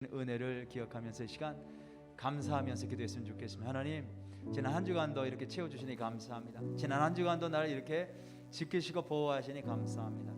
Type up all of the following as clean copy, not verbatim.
은혜를 기억하면서 이 시간 감사하면서 기도했으면 좋겠습니다. 하나님, 지난 한 주간도 이렇게 채워주시니 감사합니다. 지난 한 주간도 나를 이렇게 지키시고 보호하시니 감사합니다.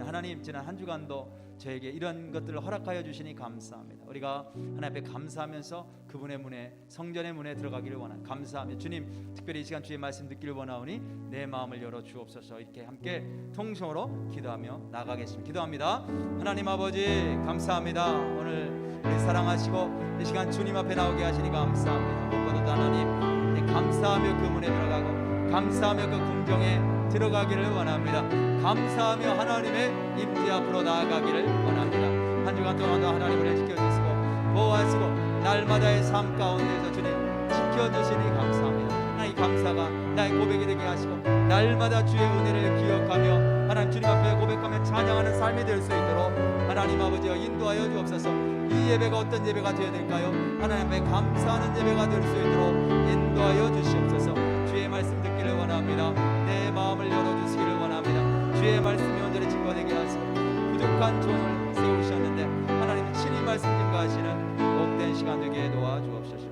하나님, 지난 한 주간도 저에게 이런 것들을 허락하여 주시니 감사합니다. 우리가 하나님 앞에 감사하면서 그분의 문에, 성전의 문에 들어가기를 원합니다. 감사합니다. 주님, 특별히 이 시간 주의 말씀 듣기를 원하오니 내 마음을 열어 주옵소서. 이렇게 함께 통성으로 기도하며 나가겠습니다. 기도합니다. 하나님 아버지, 감사합니다. 오늘 우리 사랑하시고 이 시간 주님 앞에 나오게 하시니 감사합니다. 무엇보다도 하나님, 감사하며 그 문에 들어가고 감사하며 그 궁정에 들어가기를 원합니다. 감사하며 하나님의 임재 앞으로 나아가기를 원합니다. 한 주간 동안도 하나님을 지켜주시고 보호하시고 날마다의 삶 가운데서 주님 지켜주시니 감사합니다. 하나님, 감사가 나의 고백이 되게 하시고 날마다 주의 은혜를 기억하며 하나님 주님 앞에 고백하며 찬양하는 삶이 될 수 있도록 하나님 아버지여 인도하여 주옵소서. 이 예배가 어떤 예배가 되어야 될까요? 하나님 앞에 감사하는 예배가 될 수 있도록 인도하여 주시옵소서. 주의 말씀 듣기를 원합니다. 내 마음을 열어주시기를 원합니다. 주의 말씀이 온전히 증거되게 하시고 부족한 종을 세우셨는데 하나님 친히 말씀 증거하시는 복된 시간 되게 도와주옵소서.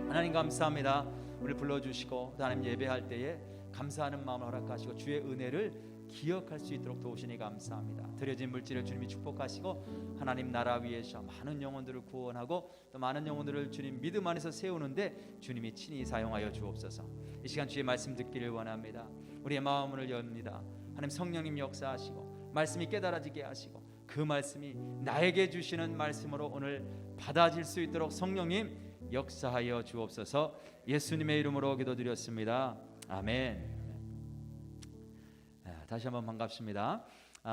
하나님 감사합니다. 우리를 불러주시고 하나님 예배할 때에 감사하는 마음을 허락하시고 주의 은혜를 기억할 수 있도록 도우시니 감사합니다. 드려진 물질을 주님이 축복하시고 하나님 나라 위에서 많은 영혼들을 구원하고 또 많은 영혼들을 주님 믿음 안에서 세우는데 주님이 친히 사용하여 주옵소서. 이 시간 주의 말씀 듣기를 원합니다. 우리의 마음을 엽니다. 하나님 성령님 역사하시고 말씀이 깨달아지게 하시고 그 말씀이 나에게 주시는 말씀으로 오늘 받아질 수 있도록 성령님 역사하여 주옵소서. 예수님의 이름으로 기도드렸습니다. 아멘. 다시 한번 반갑습니다.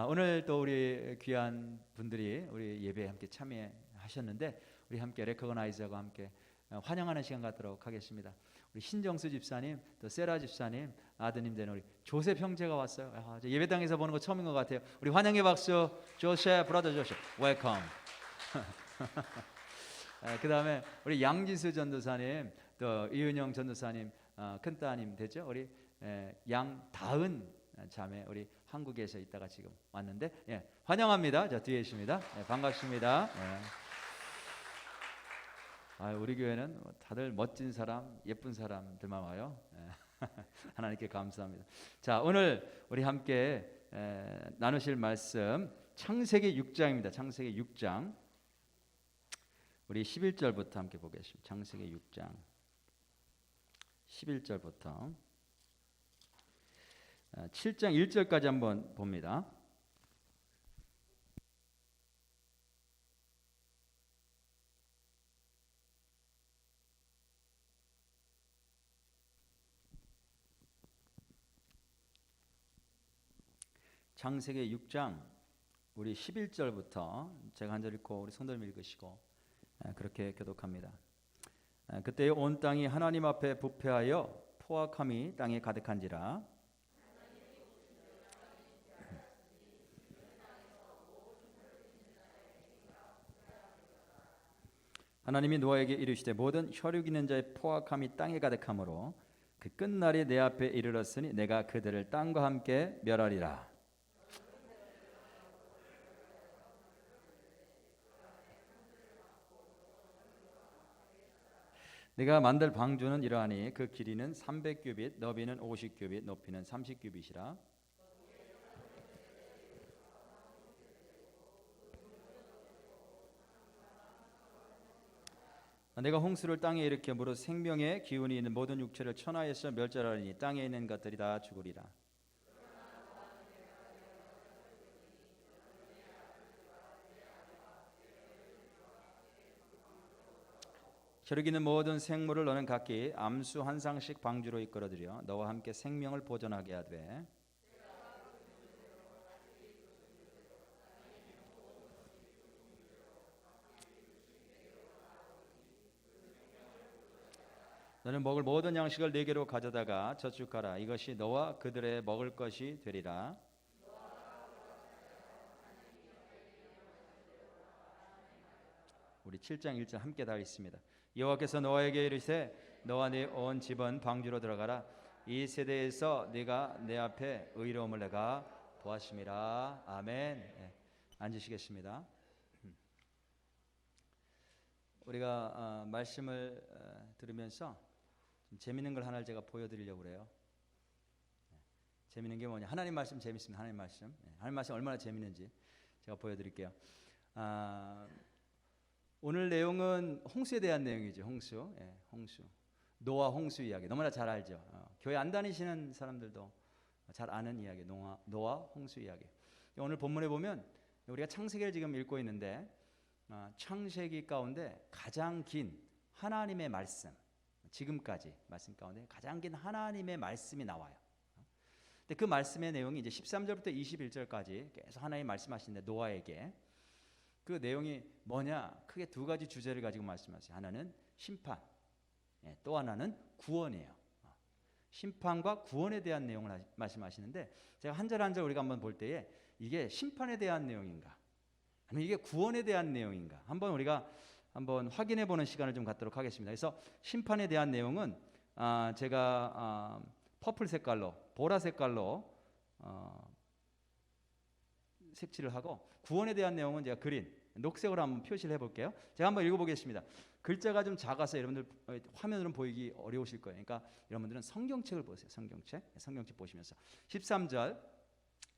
오늘 또 우리 귀한 분들이 우리 예배에 함께 참여하셨는데 우리 함께 레코그나이즈하고 함께 환영하는 시간 갖도록 하겠습니다. 우리 신정수 집사님, 또 세라 집사님 아드님 되는 우리 조셉 형제가 왔어요. 예배당에서 보는 거 처음인 것 같아요. 우리 환영의 박수. 조셉, 브라더 조셉, 웰컴. 그 다음에 우리 양지수 전도사님, 또 이은영 전도사님 큰따님 되죠. 우리 양다은 자매, 우리 한국에서 있다가 지금 왔는데 환영합니다. 자, 뒤에 있습니다. 반갑습니다. 우리 교회는 다들 멋진 사람, 예쁜 사람들만 와요. 하나님께 감사합니다. 자, 오늘 우리 함께 나누실 말씀 창세기 6장입니다. 창세기 6장 우리 11절부터 함께 보겠습니다. 창세기 6장 11절부터 7장 1절까지 한번 봅니다. 창세기 6장 우리 11절부터 제가 한 절 읽고 우리 성도님 읽으시고 그렇게 교독합니다. 그때 온 땅이 하나님 앞에 부패하여 포악함이 땅에 가득한지라 하나님이 노아에게 이르시되 모든 혈육 있는 자의 포악함이 땅에 가득하므로 그 끝날이 내 앞에 이르렀으니 내가 그들을 땅과 함께 멸하리라. 내가 만들 방주는 이러하니 그 길이는 300규빗, 너비는 50규빗, 높이는 30규빗이라. 내가 홍수를 땅에 일으켜 무릇 생명의 기운이 있는 모든 육체를 천하에서 멸절하리니 땅에 있는 것들이 다 죽으리라. 혈육 있는 모든 생물을 너는 각기 암수 한 쌍씩 방주로 이끌어들여 너와 함께 생명을 보존하게 하되 너는 먹을 모든 양식을 네개로 가져다가 저축하라. 이것이 너와 그들의 먹을 것이 되리라. 우리 7장 1절 함께 다 읽습니다. 여호와께서 노아에게 이르시되 너와 네 온 집은 방주로 들어가라. 이 세대에서 네가 내 앞에 의로움을 내가 보았음이라. 아멘. 앉으시겠습니다. 우리가 말씀을 들으면서 좀 재밌는 걸 하나를 제가 보여드리려고 그래요. 재밌는 게 뭐냐? 하나님 말씀 재밌습니다. 하나님 말씀. 하나님 말씀 얼마나 재밌는지 제가 보여드릴게요. 오늘 내용은 홍수에 대한 내용이죠. 홍수. 홍수. 노아 홍수 이야기. 너무나 잘 알죠. 교회 안 다니시는 사람들도 잘 아는 이야기. 노아 홍수 이야기. 오늘 본문에 보면 우리가 창세기를 지금 읽고 있는데 창세기 가운데 가장 긴 하나님의 말씀, 지금까지 말씀 가운데 가장 긴 하나님의 말씀이 나와요. 근데 그 말씀의 내용이 이제 13절부터 21절까지 계속 하나님 말씀하시는데 노아에게 그 내용이 뭐냐? 크게 두 가지 주제를 가지고 말씀하세요. 하나는 심판, 또 하나는 구원이에요. 심판과 구원에 대한 내용을 말씀하시는데 제가 한 절 한 절 우리가 한번 볼 때에 이게 심판에 대한 내용인가? 아니면 이게 구원에 대한 내용인가? 한번 우리가 한번 확인해 보는 시간을 좀 갖도록 하겠습니다. 그래서 심판에 대한 내용은 제가 퍼플 색깔로, 보라 색깔로 색칠을 하고 구원에 대한 내용은 제가 그린, 녹색으로 한번 표시를 해볼게요. 제가 한번 읽어보겠습니다. 글자가 좀 작아서 여러분들 화면으로는 보이기 어려우실 거예요. 그러니까 여러분들은 성경책을 보세요. 성경책 보시면서 13절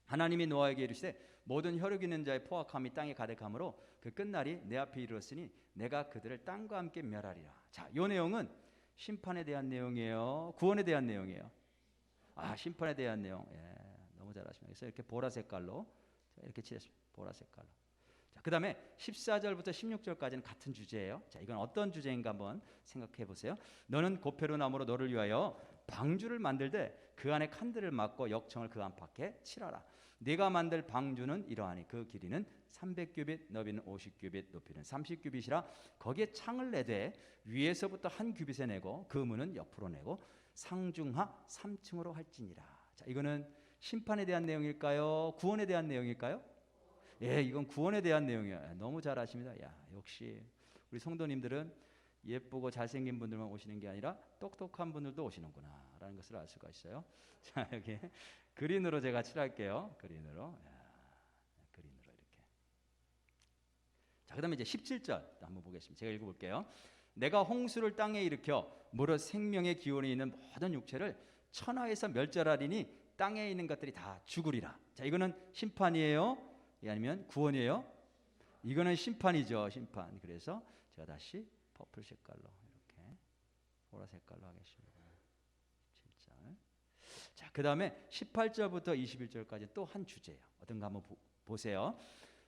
하나님이 노아에게 이르시되 모든 혈육 있는 자의 포악함이 땅에 가득하므로 그 끝날이 내 앞에 이르렀으니 내가 그들을 땅과 함께 멸하리라. 자, 이 내용은 심판에 대한 내용이에요. 구원에 대한 내용이에요. 심판에 대한 내용. 너무 잘하십니다. 그래서 이렇게 보라 색깔로 이렇게 칠했습니다. 보라 색깔로. 자, 그다음에 14절부터 16절까지는 같은 주제예요. 자, 이건 어떤 주제인가 한번 생각해 보세요. 너는 고페로 나무로 너를 위하여 방주를 만들되 그 안에 칸들을 막고 역청을 그 안팎에 칠하라. 네가 만들 방주는 이러하니 그 길이는 300규빗, 너비는 50규빗, 높이는 30규빗이라. 거기에 창을 내되 위에서부터 한 규빗에 내고 그 문은 옆으로 내고 상중하 3층으로 할지니라. 자, 이거는 심판에 대한 내용일까요? 구원에 대한 내용일까요? 이건 구원에 대한 내용이에요. 너무 잘 아십니다. 역시 우리 성도님들은 예쁘고 잘생긴 분들만 오시는 게 아니라 똑똑한 분들도 오시는구나 라는 것을 알 수가 있어요. 자, 여기 그린으로 제가 칠할게요. 그린으로 이렇게. 자, 그 다음에 이제 17절 한번 보겠습니다. 제가 읽어볼게요. 내가 홍수를 땅에 일으켜 무릇 생명의 기운이 있는 모든 육체를 천하에서 멸절하리니 땅에 있는 것들이 다 죽으리라. 자, 이거는 심판이에요? 아니면 구원이에요? 이거는 심판이죠. 심판. 그래서 제가 다시 퍼플 색깔로 이렇게 보라 색깔로 하겠습니다. 7절. 자, 그 다음에 18절부터 21절까지 또 한 주제예요. 어떤가 한번 보세요.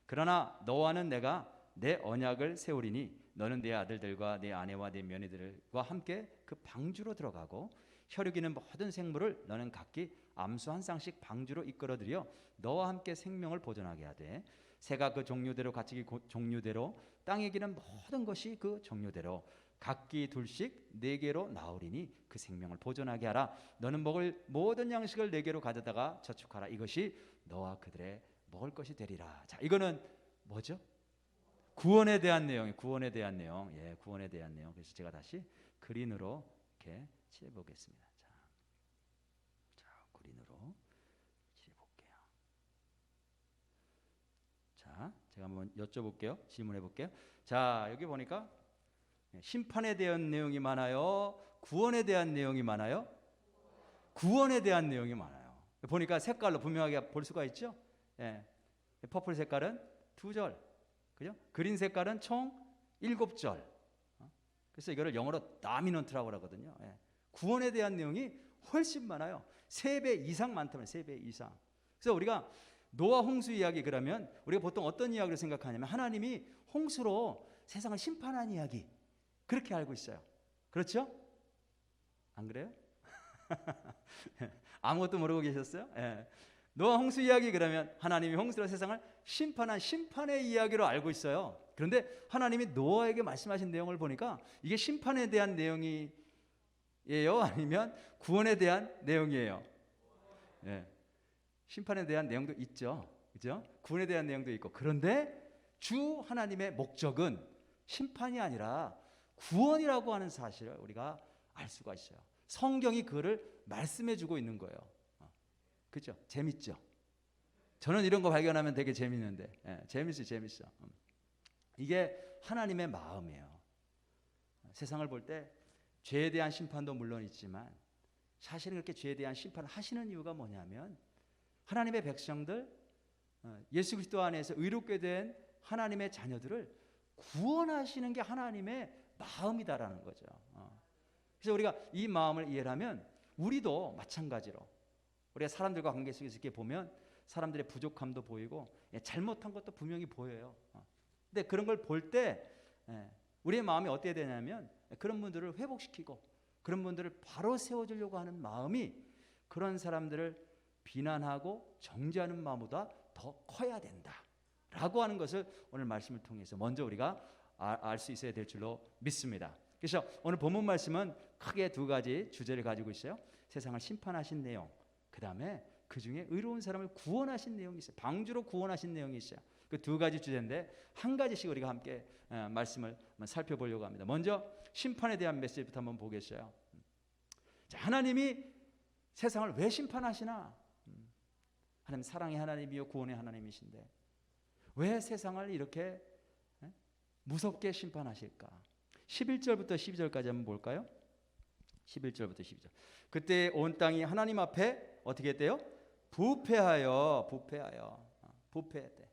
그러나 너와는 내가 내 언약을 세우리니 너는 내 아들들과 내 아내와 내 며느리들과 함께 그 방주로 들어가고 혈육 있는 모든 생물을 너는 각기 암수 한 쌍씩 방주로 이끌어들여 너와 함께 생명을 보존하게 하되 새가 그 종류대로 가축이 종류대로 땅에 기는 모든 것이 그 종류대로 각기 둘씩 네 개로 나오리니 그 생명을 보존하게 하라. 너는 먹을 모든 양식을 네 개로 가져다가 저축하라. 이것이 너와 그들의 먹을 것이 되리라. 자, 이거는 뭐죠? 구원에 대한 내용이에요. 구원에 대한 내용. 구원에 대한 내용. 그래서 제가 다시 그린으로 이렇게 칠해 보겠습니다. 자, 그린으로 칠해 볼게요. 자, 제가 한번 여쭤볼게요. 질문해 볼게요. 자, 여기 보니까 심판에 대한 내용이 많아요? 구원에 대한 내용이 많아요? 구원에 대한 내용이 많아요. 보니까 색깔로 분명하게 볼 수가 있죠? 퍼플 색깔은 2절. 그죠? 그린 색깔은 총 7절. 그래서 이거를 영어로 다미넌트라고 하거든요. 구원에 대한 내용이 훨씬 많아요. 3배 이상 많다면 3배 이상. 그래서 우리가 노아 홍수 이야기 그러면 우리가 보통 어떤 이야기를 생각하냐면 하나님이 홍수로 세상을 심판한 이야기 그렇게 알고 있어요. 그렇죠? 안 그래요? 아무것도 모르고 계셨어요? 노아 홍수 이야기 그러면 하나님이 홍수로 세상을 심판한 심판의 이야기로 알고 있어요. 그런데 하나님이 노아에게 말씀하신 내용을 보니까 이게 심판에 대한 내용이에요? 아니면 구원에 대한 내용이에요? 심판에 대한 내용도 있죠. 그죠? 구원에 대한 내용도 있고. 그런데 주 하나님의 목적은 심판이 아니라 구원이라고 하는 사실을 우리가 알 수가 있어요. 성경이 그거를 말씀해 주고 있는 거예요. 그죠? 재밌죠? 저는 이런 거 발견하면 되게 재밌는데 재밌어. 이게 하나님의 마음이에요. 세상을 볼 때 죄에 대한 심판도 물론 있지만 사실은 그렇게 죄에 대한 심판을 하시는 이유가 뭐냐면 하나님의 백성들, 예수 그리스도 안에서 의롭게 된 하나님의 자녀들을 구원하시는 게 하나님의 마음이다라는 거죠. 그래서 우리가 이 마음을 이해하면 우리도 마찬가지로 우리가 사람들과 관계 속에서 이렇게 보면 사람들의 부족함도 보이고 잘못한 것도 분명히 보여요. 근데 그런 걸 볼 때 우리의 마음이 어떻게 되냐면 그런 분들을 회복시키고 그런 분들을 바로 세워주려고 하는 마음이 그런 사람들을 비난하고 정죄하는 마음보다 더 커야 된다라고 하는 것을 오늘 말씀을 통해서 먼저 우리가 알 수 있어야 될 줄로 믿습니다. 그래서 오늘 본문 말씀은 크게 두 가지 주제를 가지고 있어요. 세상을 심판하신 내용, 그 다음에 그 중에 의로운 사람을 구원하신 내용이 있어요. 방주로 구원하신 내용이 있어요. 그 두 가지 주제인데 한 가지씩 우리가 함께 말씀을 살펴보려고 합니다. 먼저 심판에 대한 메시지부터 한번 보겠어요. 자, 하나님이 세상을 왜 심판하시나? 하나님 사랑의 하나님이요 구원의 하나님이신데 왜 세상을 이렇게 무섭게 심판하실까? 11절부터 12절까지 한번 볼까요? 11절부터 12절. 그때 온 땅이 하나님 앞에 어떻게 했대요? 부패하여 부패했대.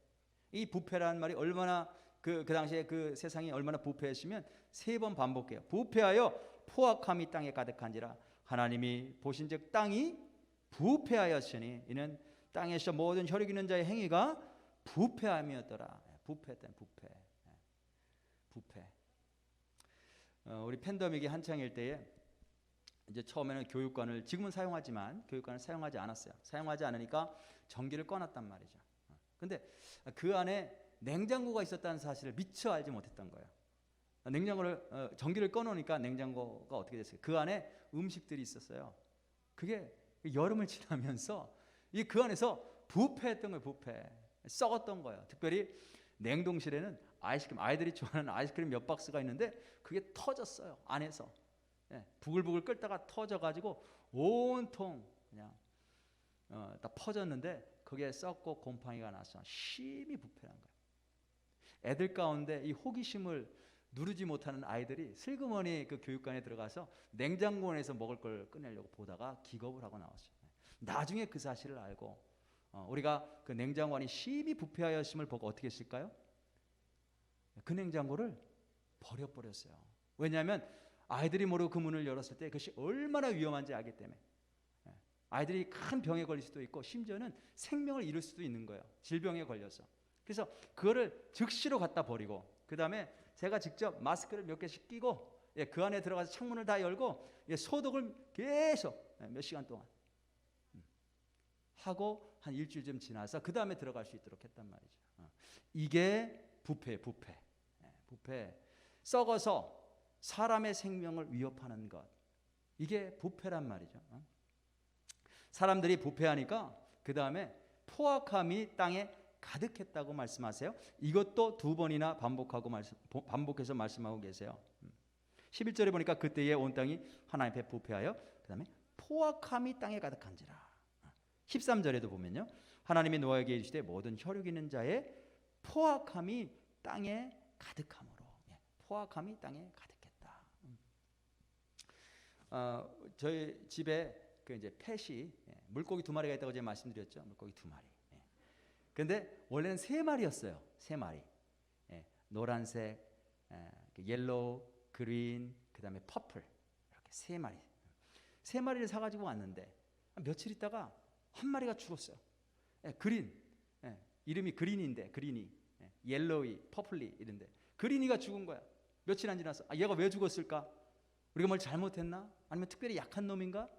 이 부패라는 말이 얼마나 그 당시에 그 세상이 얼마나 부패했으면 세 번 반복해요. 부패하여 포악함이 땅에 가득한지라 하나님이 보신즉 땅이 부패하였으니 이는 땅에서 모든 혈육 있는 자의 행위가 부패함이었더라. 부패. 우리 팬데믹이 한창일 때에 이제 처음에는 교육관을 지금은 사용하지만 교육관을 사용하지 않았어요. 사용하지 않으니까 전기를 꺼놨단 말이죠. 근데 그 안에 냉장고가 있었다는 사실을 미처 알지 못했던 거예요. 냉장고를 전기를 꺼놓으니까 냉장고가 어떻게 됐어요? 그 안에 음식들이 있었어요. 그게 여름을 지나면서 이 그 안에서 부패했던 거예요. 부패. 썩었던 거예요. 특별히 냉동실에는 아이스크림, 아이들이 좋아하는 아이스크림 몇 박스가 있는데 그게 터졌어요. 안에서. 부글부글 끓다가 터져가지고 온통 그냥 다 퍼졌는데 그게 썩고 곰팡이가 나서 심히 부패한 거예요. 애들 가운데 이 호기심을 누르지 못하는 아이들이 슬그머니 그 교육관에 들어가서 냉장고에서 먹을 걸 꺼내려고 보다가 기겁을 하고 나왔어요. 나중에 그 사실을 알고 우리가 그 냉장고 안이 심히 부패하였음을 보고 어떻게 했을까요? 그 냉장고를 버려버렸어요. 왜냐하면 아이들이 모르고 그 문을 열었을 때 그것이 얼마나 위험한지 알기 때문에 아이들이 큰 병에 걸릴 수도 있고 심지어는 생명을 잃을 수도 있는 거예요. 질병에 걸려서. 그래서 그거를 즉시로 갖다 버리고 그 다음에 제가 직접 마스크를 몇 개씩 끼고 그 안에 들어가서 창문을 다 열고 소독을 계속 몇 시간 동안 하고 한 일주일쯤 지나서 그 다음에 들어갈 수 있도록 했단 말이죠. 이게 부패. 썩어서 사람의 생명을 위협하는 것. 이게 부패란 말이죠. 사람들이 부패하니까 그 다음에 포악함이 땅에 가득했다고 말씀하세요. 이것도 두 번이나 반복해서 말씀하고 계세요. 11절에 보니까 그때에 온 땅이 하나님 앞에 부패하여 그 다음에 포악함이 땅에 가득한지라. 13절에도 보면요. 하나님이 노아에게 이르시되 모든 혈육 있는 자의 포악함이 땅에 가득함으로. 포악함이 땅에 가득했다. 저희 집에 그 이제 펫이 물고기 2마리가 있다고 제가 말씀드렸죠. 물고기 2마리. 근데 원래는 3마리였어요. 3마리. 노란색, 옐로우, 그린, 그다음에 퍼플 이렇게 3마리. 3마리를 사가지고 왔는데 며칠 있다가 한 마리가 죽었어요. 그린, 이름이 그린인데 그린이, 옐로이, 퍼플리 이런데 그린이가 죽은 거야. 며칠 안 지나서 얘가 왜 죽었을까? 우리가 뭘 잘못했나? 아니면 특별히 약한 놈인가?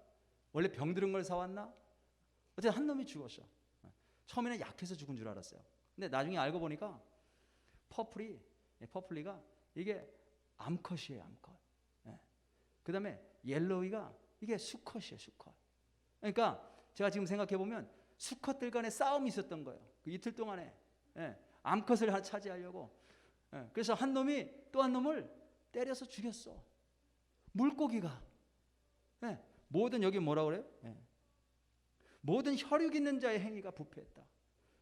원래 병들은 걸 사왔나? 어쨌든 한 놈이 죽었어. 처음에는 약해서 죽은 줄 알았어요. 근데 나중에 알고 보니까 퍼플리가 이게 암컷이에요. 암컷. 그 다음에 옐로이가 이게 수컷이에요. 수컷. 그러니까 제가 지금 생각해 보면 수컷들 간에 싸움이 있었던 거예요. 그 이틀 동안에 암컷을 하나 차지하려고. 그래서 한 놈이 또 한 놈을 때려서 죽였어. 물고기가. 모든 여기 뭐라 그래요? 모든 혈육 있는 자의 행위가 부패했다.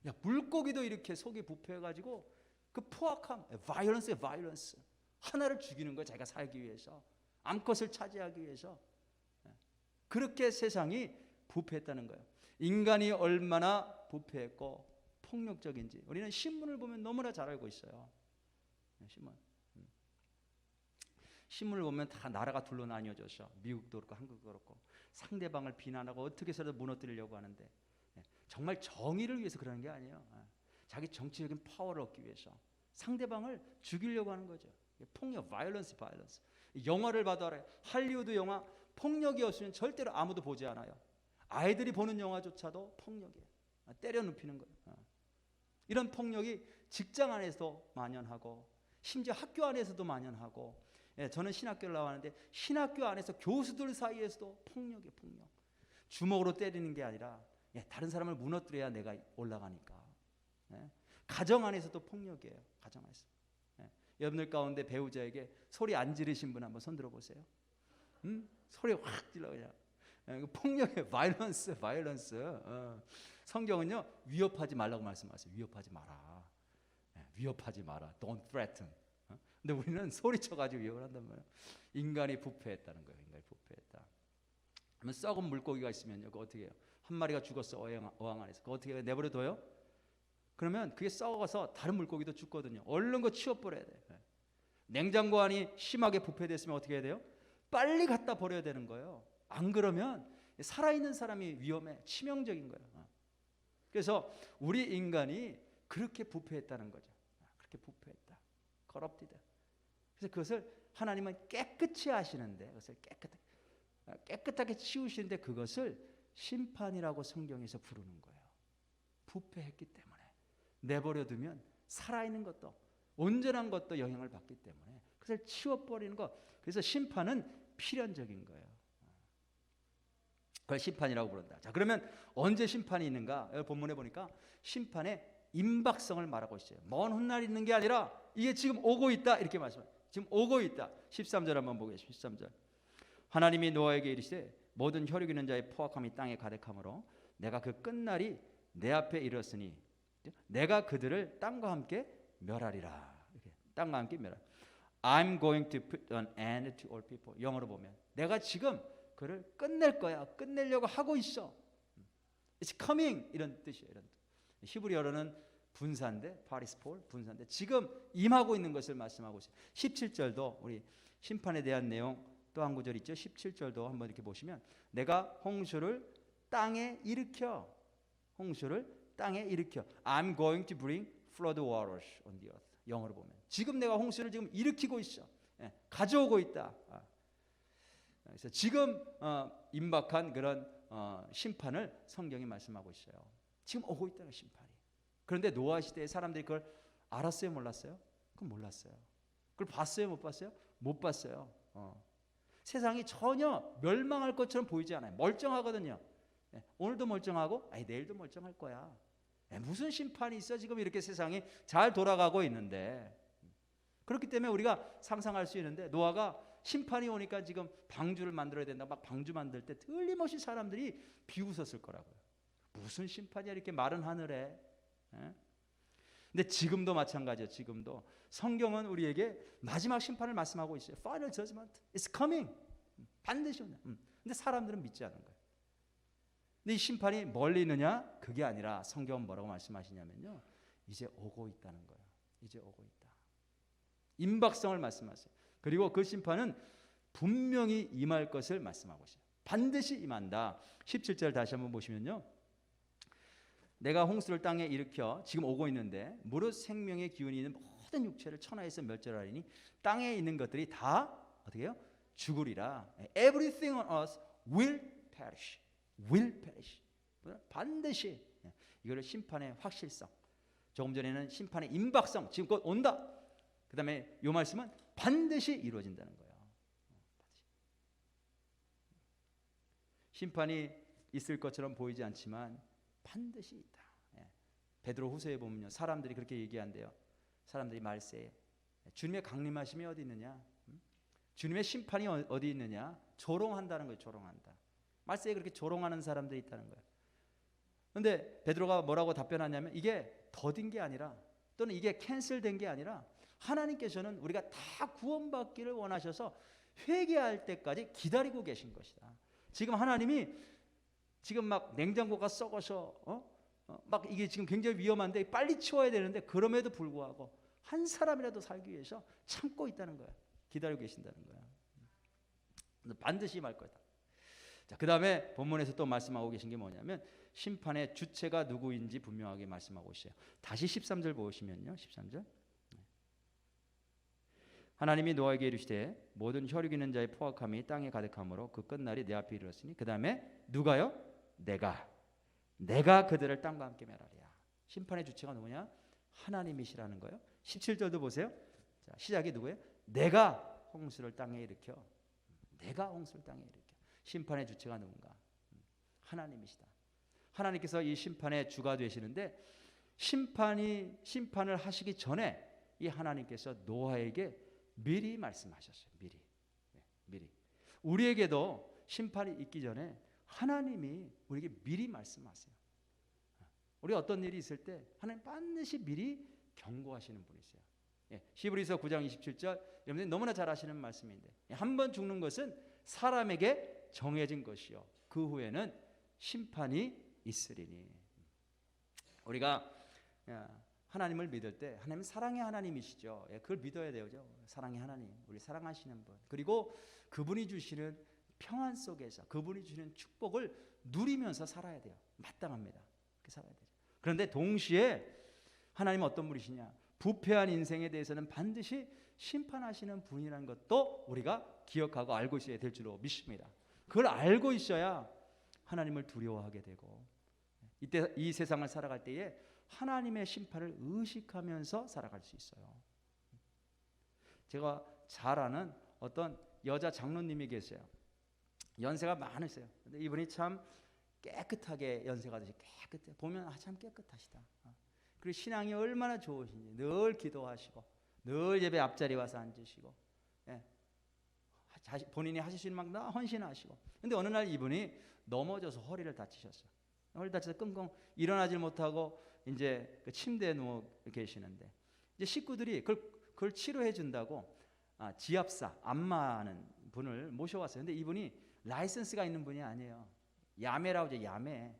야, 물고기도 이렇게 속이 부패해가지고 그 포악함, 바이런스에 바이런스. 하나를 죽이는 거예요. 자기가 살기 위해서, 암컷을 차지하기 위해서. 그렇게 세상이 부패했다는 거예요. 인간이 얼마나 부패했고 폭력적인지 우리는 신문을 보면 너무나 잘 알고 있어요. 신문을 보면 다 나라가 둘로 나뉘어져서 미국도 그렇고 한국도 그렇고 상대방을 비난하고 어떻게 해서든 무너뜨리려고 하는데 정말 정의를 위해서 그러는 게 아니에요. 자기 정치적인 파워를 얻기 위해서 상대방을 죽이려고 하는 거죠. 폭력, 바이올런스. 영화를 봐도 알아요. 할리우드 영화 폭력이 없으면 절대로 아무도 보지 않아요. 아이들이 보는 영화조차도 폭력이에요. 때려 눕히는 거예요. 이런 폭력이 직장 안에서도 만연하고 심지어 학교 안에서도 만연하고, 저는 신학교를 나왔는데 신학교 안에서 교수들 사이에서도 폭력이에요. 폭력. 주먹으로 때리는 게 아니라 다른 사람을 무너뜨려야 내가 올라가니까. 가정 안에서도 폭력이에요. 가정 안에서. 여러분들 가운데 배우자에게 소리 안 지르신 분 한번 손 들어보세요. 소리 확 질러 그냥. 폭력의 바이런스. 성경은요 위협하지 말라고 말씀하세요. 위협하지 마라. 위협하지 마라. Don't threaten. 근데 우리는 소리쳐가지고 위협을 한단 말이에요. 인간이 부패했다는 거예요. 인간이 부패했다. 그러면 썩은 물고기가 있으면요, 그거 어떻게 해요? 한 마리가 죽었어 어항 안에서. 그거 어떻게 해요? 내버려둬요? 그러면 그게 썩어서 다른 물고기도 죽거든요. 얼른 거 치워버려야 돼요. 냉장고 안이 심하게 부패됐으면 어떻게 해야 돼요? 빨리 갖다 버려야 되는 거예요. 안 그러면 살아있는 사람이 위험해. 치명적인 거예요. 그래서 우리 인간이 그렇게 부패했다는 거죠. 그렇게 부패했다. corrupted. 그래서 그것을 하나님은 깨끗이 하시는데, 그것을 깨끗하게 치우시는데 그것을 심판이라고 성경에서 부르는 거예요. 부패했기 때문에 내버려두면 살아있는 것도 온전한 것도 영향을 받기 때문에 그것을 치워버리는 것. 그래서 심판은 필연적인 거예요. 그걸 심판이라고 부른다. 자, 그러면 언제 심판이 있는가? 여기 본문에 보니까 심판의 임박성을 말하고 있어요. 먼 훗날이 있는 게 아니라 이게 지금 오고 있다 이렇게 말씀해요. 지금 오고 있다. 13절 한번 보겠습니다. 13절. 하나님이 노아에게 이르시되 모든 혈육있는 자의 포악함이 땅에 가득하므로 내가 그 끝날이 내 앞에 이르렀으니 내가 그들을 땅과 함께 멸하리라. 이렇게. 땅과 함께 멸하리라. I'm going to put an end to all people. 영어로 보면 내가 지금 그를 끝낼 거야. 끝내려고 하고 있어. It's coming 이런 뜻이에요. 이런 뜻. 히브리어로는 분사인데 파리스폴 분사인데 지금 임하고 있는 것을 말씀하고 있어요. 17절도 우리 심판에 대한 내용 또 한 구절 있죠. 17절도 한번 이렇게 보시면 내가 홍수를 땅에 일으켜. 홍수를 땅에 일으켜. I'm going to bring flood waters on the earth. 영어로 보면 지금 내가 홍수를 지금 일으키고 있어. 가져오고 있다. 그래서 지금 임박한 그런 심판을 성경이 말씀하고 있어요. 지금 오고 있다는 심판이. 그런데 노아 시대의 사람들이 그걸 알았어요, 몰랐어요? 그건 몰랐어요. 그걸 봤어요, 못 봤어요? 못 봤어요. 세상이 전혀 멸망할 것처럼 보이지 않아요. 멀쩡하거든요. 오늘도 멀쩡하고 내일도 멀쩡할 거야. 무슨 심판이 있어? 지금 이렇게 세상이 잘 돌아가고 있는데. 그렇기 때문에 우리가 상상할 수 있는데 노아가 심판이 오니까 지금 방주를 만들어야 된다. 막 방주 만들 때 틀림없이 사람들이 비웃었을 거라고요. 무슨 심판이야 이렇게 마른 하늘에. 근데 지금도 마찬가지예요. 지금도 성경은 우리에게 마지막 심판을 말씀하고 있어요. Final judgment is coming. 반드시 온다. 근데 사람들은 믿지 않는 거예요. 근데 이 심판이 멀리 있느냐? 그게 아니라 성경은 뭐라고 말씀하시냐면요. 이제 오고 있다는 거예요. 이제 오고 있다. 임박성을 말씀하세요. 그리고 그 심판은 분명히 임할 것을 말씀하고 있어요. 반드시 임한다. 17절 다시 한번 보시면요. 내가 홍수를 땅에 일으켜 지금 오고 있는데 무릇 생명의 기운이 있는 모든 육체를 천하에서 멸절하리니 땅에 있는 것들이 다 어떻게 해요? 죽으리라. Everything on earth will perish. will perish. 반드시 이거를 심판의 확실성. 조금 전에는 심판의 임박성. 지금 곧 온다. 그 다음에 이 말씀은 반드시 이루어진다는 거예요. 심판이 있을 것처럼 보이지 않지만 반드시 있다. 베드로 후서에 보면요. 사람들이 그렇게 얘기한대요. 사람들이 말세에 주님의 강림하심이 어디 있느냐? 주님의 심판이 어디 있느냐? 조롱한다는 거예요. 조롱한다. 말세에 그렇게 조롱하는 사람들이 있다는 거예요. 그런데 베드로가 뭐라고 답변하냐면 이게 더딘 게 아니라 또는 이게 캔슬된 게 아니라 하나님께서는 우리가 다 구원받기를 원하셔서 회개할 때까지 기다리고 계신 것이다. 지금 하나님이 지금 막 냉장고가 썩어서 막 이게 지금 굉장히 위험한데 빨리 치워야 되는데 그럼에도 불구하고 한 사람이라도 살기 위해서 참고 있다는 거야. 기다리고 계신다는 거야. 반드시 임할 거다. 자, 그 다음에 본문에서 또 말씀하고 계신 게 뭐냐면 심판의 주체가 누구인지 분명하게 말씀하고 있어요. 다시 13절 보시면요. 13절. 하나님이 노아에게 이르시되 모든 혈육 있는 자의 포악함이 땅에 가득하므로 그 끝날이 내 앞에 이르렀으니 그 다음에 누가요? 내가 그들을 땅과 함께 멸하리라. 심판의 주체가 누구냐? 하나님이시라는 거예요. 17절도 보세요. 자, 시작이 누구예요? 내가 홍수를 땅에 일으켜. 내가 홍수를 땅에 일으켜. 심판의 주체가 누군가? 하나님이시다. 하나님께서 이 심판의 주가 되시는데 심판을 하시기 전에 이 하나님께서 노아에게 미리 말씀하셨어요. 미리. 우리에게도 심판이 있기 전에 하나님이 우리에게 미리 말씀하세요. 우리 어떤 일이 있을 때 하나님 반드시 미리 경고하시는 분이세요. 히브리서 9장 27절 여러분들이 너무나 잘 아시는 말씀인데 한 번 죽는 것은 사람에게 정해진 것이요 그 후에는 심판이 있으리니. 우리가 하나님을 믿을 때 하나님은 사랑의 하나님이시죠. 그걸 믿어야 돼요. 사랑의 하나님, 우리 사랑하시는 분, 그리고 그분이 주시는 평안 속에서 그분이 주시는 축복을 누리면서 살아야 돼요. 마땅합니다. 그렇게 살아야 되죠. 그런데 동시에 하나님은 어떤 분이시냐? 부패한 인생에 대해서는 반드시 심판하시는 분이라는 것도 우리가 기억하고 알고 있어야 될 줄로 믿습니다. 그걸 알고 있어야 하나님을 두려워하게 되고 이때 이 세상을 살아갈 때에 하나님의 심판을 의식하면서 살아갈 수 있어요. 제가 잘 아는 어떤 여자 장로님이 계세요. 연세가 많으세요. 근데 이분이 참 깨끗하게 연세가 되시 깨끗해. 보면 참 깨끗하시다. 그리고 신앙이 얼마나 좋으신지 늘 기도하시고 늘 예배 앞자리 와서 앉으시고 본인이 하실 수 있는 만큼 다 헌신하시고. 근데 어느 날 이분이 넘어져서 허리를 다치셨어요. 허리 다쳐서 끙끙 일어나질 못하고 이제 그 침대에 누워 계시는데 이제 식구들이 그걸 치료해 준다고 지압사 안마하는 분을 모셔왔어요. 근데 이분이 라이선스가 있는 분이 아니에요. 야매라고 하죠. 야매.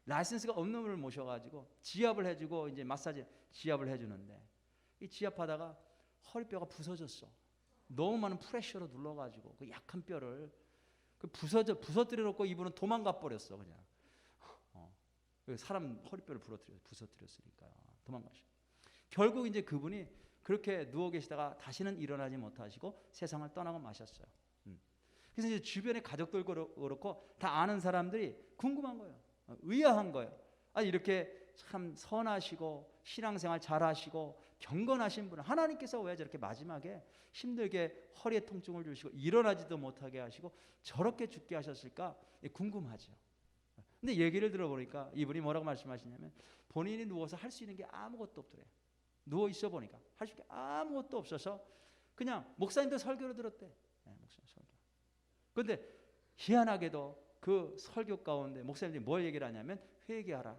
라이선스가 없는 분을 모셔가지고 지압을 해주고 이제 마사지 지압을 해주는데 이 지압하다가 허리뼈가 부서졌어. 너무 많은 프레셔로 눌러가지고 그 약한 뼈를 부서뜨려 놓고 이분은 도망가 버렸어. 그냥 사람 허리뼈를 부서뜨렸으니까 도망가셨어. 결국 이제 그분이 그렇게 누워 계시다가 다시는 일어나지 못하시고 세상을 떠나고 마셨어요. 그래서 이제 주변의 가족들 그렇고 다 아는 사람들이 궁금한 거예요. 의아한 거예요. 아니 이렇게 참 선하시고 신앙생활 잘하시고 경건하신 분을 하나님께서 왜 저렇게 마지막에 힘들게 허리에 통증을 주시고 일어나지도 못하게 하시고 저렇게 죽게 하셨을까 궁금하죠. 근데 얘기를 들어보니까 이분이 뭐라고 말씀하시냐면 본인이 누워서 할 수 있는 게 아무것도 없더래요. 누워 있어 보니까 할 수 있는 게 아무것도 없어서 그냥 목사님도 설교를 들었대. 목사님 설교. 그런데 희한하게도 그 설교 가운데 목사님들이 뭘 얘기를 하냐면 회개하라.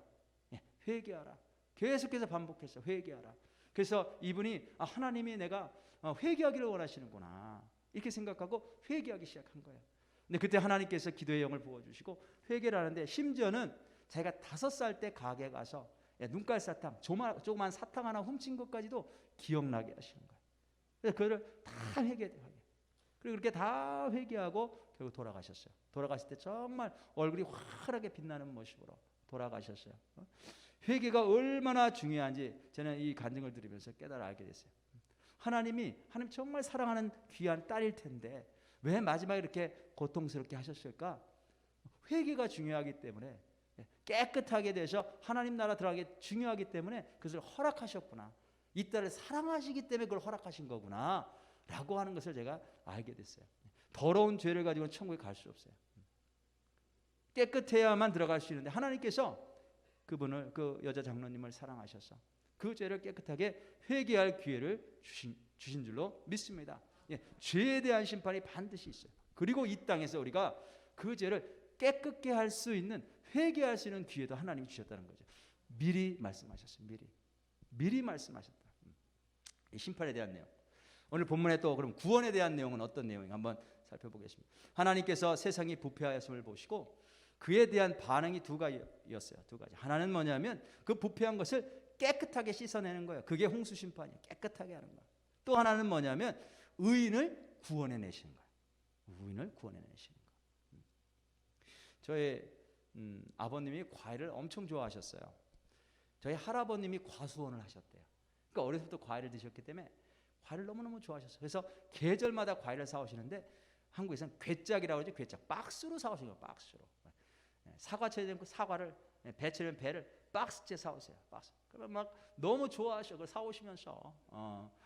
회개하라. 계속해서 반복했어. 회개하라. 그래서 이분이 하나님이 내가 회개하기를 원하시는구나 이렇게 생각하고 회개하기 시작한 거예요. 근데 그때 하나님께서 기도의 영을 부어주시고 회개를 하는데 심지어는 자기가 5살 때 가게 가서 눈깔 사탕 조그만 사탕 하나 훔친 것까지도 기억나게 하시는 거예요. 그래서 그거를 다 회개하게. 그리고 그렇게 다 회개하고 결국 돌아가셨어요. 돌아가실 때 정말 얼굴이 환하게 빛나는 모습으로 돌아가셨어요. 회개가 얼마나 중요한지 저는 이 간증을 들으면서 깨달아 알게 됐어요. 하나님 정말 사랑하는 귀한 딸일 텐데 왜 마지막에 이렇게 고통스럽게 하셨을까? 회개가 중요하기 때문에 깨끗하게 돼서 하나님 나라 들어가기 중요하기 때문에 그것을 허락하셨구나. 이 딸을 사랑하시기 때문에 그걸 허락하신 거구나 라고 하는 것을 제가 알게 됐어요. 더러운 죄를 가지고는 천국에 갈 수 없어요. 깨끗해야만 들어갈 수 있는데 하나님께서 그분을 그 여자 장로님을 사랑하셔서 그 죄를 깨끗하게 회개할 기회를 주신 줄로 믿습니다. 죄에 대한 심판이 반드시 있어요. 그리고 이 땅에서 우리가 그 죄를 깨끗게 할 수 있는 회개할 수 있는 기회도 하나님이 주셨다는 거죠. 미리 말씀하셨어요. 미리 말씀하셨다. 이 심판에 대한 내용. 오늘 본문에 또 그럼 구원에 대한 내용은 어떤 내용인가 한번 살펴보겠습니다. 하나님께서 세상이 부패하였음을 보시고 그에 대한 반응이 두 가지였어요. 두 가지. 하나는 뭐냐면 그 부패한 것을 깨끗하게 씻어내는 거예요. 그게 홍수 심판이에요. 깨끗하게 하는 거예요. 또 하나는 뭐냐면 의인을 구원해 내시는 거예요. 의인을 구원해 내시는 거예요. 저희 아버님이 과일을 엄청 좋아하셨어요. 저희 할아버님이 과수원을 하셨대요. 그러니까 어렸을 때부터 과일을 드셨기 때문에 과일을 너무너무 좋아하셨어요. 그래서 계절마다 과일을 사오시는데 한국에서는 괴짝이라고 그러죠. 괴짝. 박스로 사오시는 거예요. 박스로. 사과채 되면 사과를, 배채면 배를 박스째 사오세요. 박스. 그러면 막 너무 좋아하셔. 그걸 사오시면서